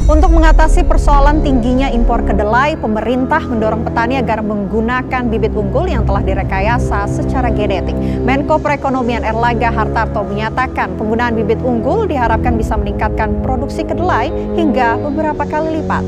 Untuk mengatasi persoalan tingginya impor kedelai, pemerintah mendorong petani agar menggunakan bibit unggul yang telah direkayasa secara genetik. Menko Perekonomian Erlangga Hartarto menyatakan penggunaan bibit unggul diharapkan bisa meningkatkan produksi kedelai hingga beberapa kali lipat.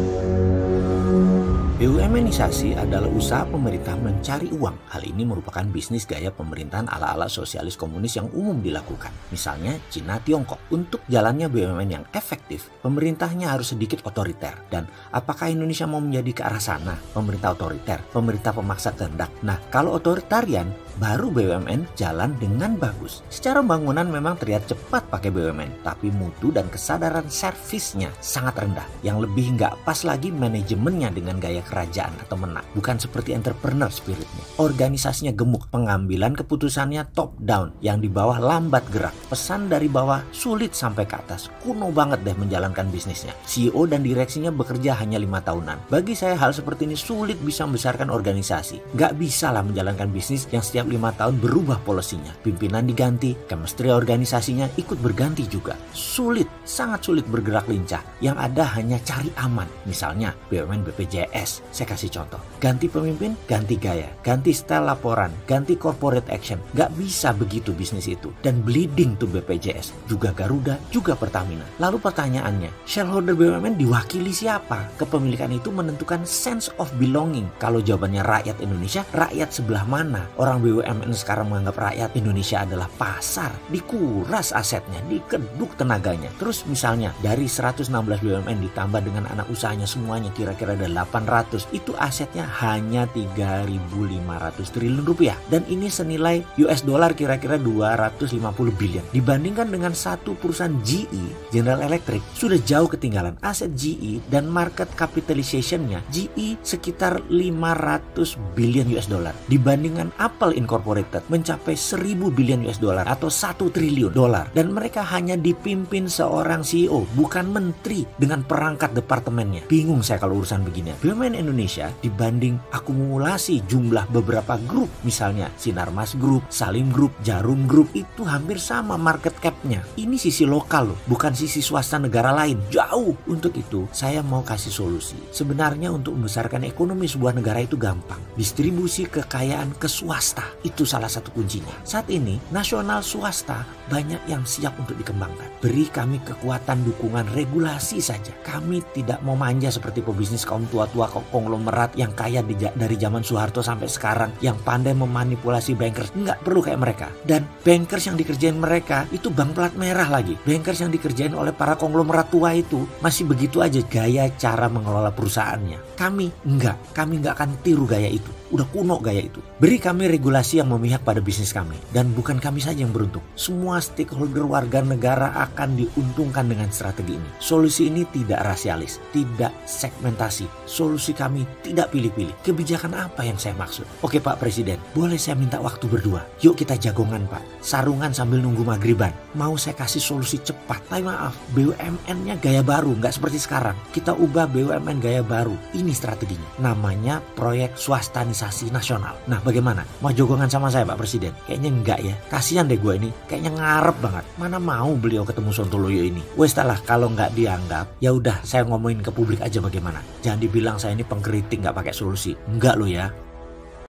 BUMNisasi adalah usaha pemerintah mencari uang. Hal ini merupakan bisnis gaya pemerintahan ala-ala sosialis komunis yang umum dilakukan. Misalnya Cina, Tiongkok. Untuk jalannya BUMN yang efektif, pemerintahnya harus sedikit otoriter. Dan apakah Indonesia mau menjadi ke arah sana? Pemerintah otoriter, pemerintah pemaksa kehendak. Nah, kalau otoritarian, baru BUMN jalan dengan bagus. Secara bangunan memang terlihat cepat pakai BUMN, tapi mutu dan kesadaran servisnya sangat rendah. Yang lebih nggak pas lagi manajemennya dengan gaya kerajaan atau menang. Bukan seperti entrepreneur spiritnya. Organisasinya gemuk, pengambilan keputusannya top down, yang di bawah lambat gerak. Pesan dari bawah sulit sampai ke atas. Kuno banget deh menjalankan bisnisnya. CEO dan direksinya bekerja hanya 5 tahunan. Bagi saya hal seperti ini sulit bisa membesarkan organisasi. Nggak bisa lah menjalankan bisnis yang setiap 5 tahun berubah polisinya. Pimpinan diganti, chemistry organisasinya ikut berganti juga. Sulit, sangat sulit bergerak lincah. Yang ada hanya cari aman. Misalnya BUMN BPJS. Saya kasih contoh. Ganti pemimpin, ganti gaya. Ganti style laporan, ganti corporate action. Gak bisa begitu bisnis itu. Dan bleeding to BPJS. Juga Garuda, juga Pertamina. Lalu pertanyaannya, shareholder BUMN diwakili siapa? Kepemilikan itu menentukan sense of belonging. Kalau jawabannya rakyat Indonesia, rakyat sebelah mana? Orang BUMN sekarang menganggap rakyat Indonesia adalah pasar. Dikuras asetnya, dikeduk tenaganya. Terus misalnya dari 116 BUMN ditambah dengan anak usahanya semuanya kira-kira ada 800. Itu asetnya hanya 3.500 triliun rupiah. Dan ini senilai US dollar kira-kira 250 billion. Dibandingkan dengan satu perusahaan GE, General Electric, sudah jauh ketinggalan. Aset GE dan market capitalization-nya GE sekitar 500 billion US dollar. Dibandingkan Apple Incorporated mencapai 1.000 billion US dollar atau 1 triliun dolar. Dan mereka hanya dipimpin seorang CEO, bukan menteri dengan perangkat departemennya. Bingung saya kalau urusan begini. BUMN Indonesia dibanding akumulasi jumlah beberapa grup, misalnya Sinarmas Group, Salim Group, Jarum Group, itu hampir sama market cap-nya. Ini sisi lokal loh, bukan sisi swasta negara lain. Jauh. Untuk itu, saya mau kasih solusi. Sebenarnya untuk membesarkan ekonomi sebuah negara itu gampang. Distribusi kekayaan ke swasta, itu salah satu kuncinya. Saat ini, nasional swasta banyak yang siap untuk dikembangkan. Beri kami kekuatan dukungan regulasi saja. Kami tidak mau manja seperti pebisnis kaum tua-tua konglomerat yang kaya dari zaman Soeharto sampai sekarang, yang pandai memanipulasi bankers. Nggak perlu kayak mereka. Dan bankers yang dikerjain mereka itu bank plat merah lagi. Bankers yang dikerjain oleh para konglomerat tua itu masih begitu aja gaya cara mengelola perusahaannya. Kami nggak akan tiru gaya itu. Udah kuno gaya itu. Beri kami regulasi yang memihak pada bisnis kami. Dan bukan kami saja yang beruntung. Semua stakeholder warga negara akan diuntungkan dengan strategi ini. Solusi ini tidak rasialis, tidak segmentasi. Solusi kami tidak pilih-pilih. Kebijakan apa yang saya maksud? Oke Pak Presiden, boleh saya minta waktu berdua? Yuk kita jagongan Pak. Sarungan sambil nunggu maghriban. Mau saya kasih solusi cepat. Tapi maaf, BUMN-nya gaya baru. Nggak seperti sekarang. Kita ubah BUMN gaya baru. Ini strateginya. Namanya proyek swastanisasi nasional. Nah bagaimana? Mau jagongan sama saya Pak Presiden? Kayaknya enggak ya. Kasihan deh gue ini. Kayaknya ngarep banget. Mana mau beliau ketemu Sontoloyo ini? Wes lah, kalau nggak dianggap, ya udah saya ngomongin ke publik aja bagaimana. Jangan dibilang saya ini pengkritik nggak pakai solusi. Enggak loh ya.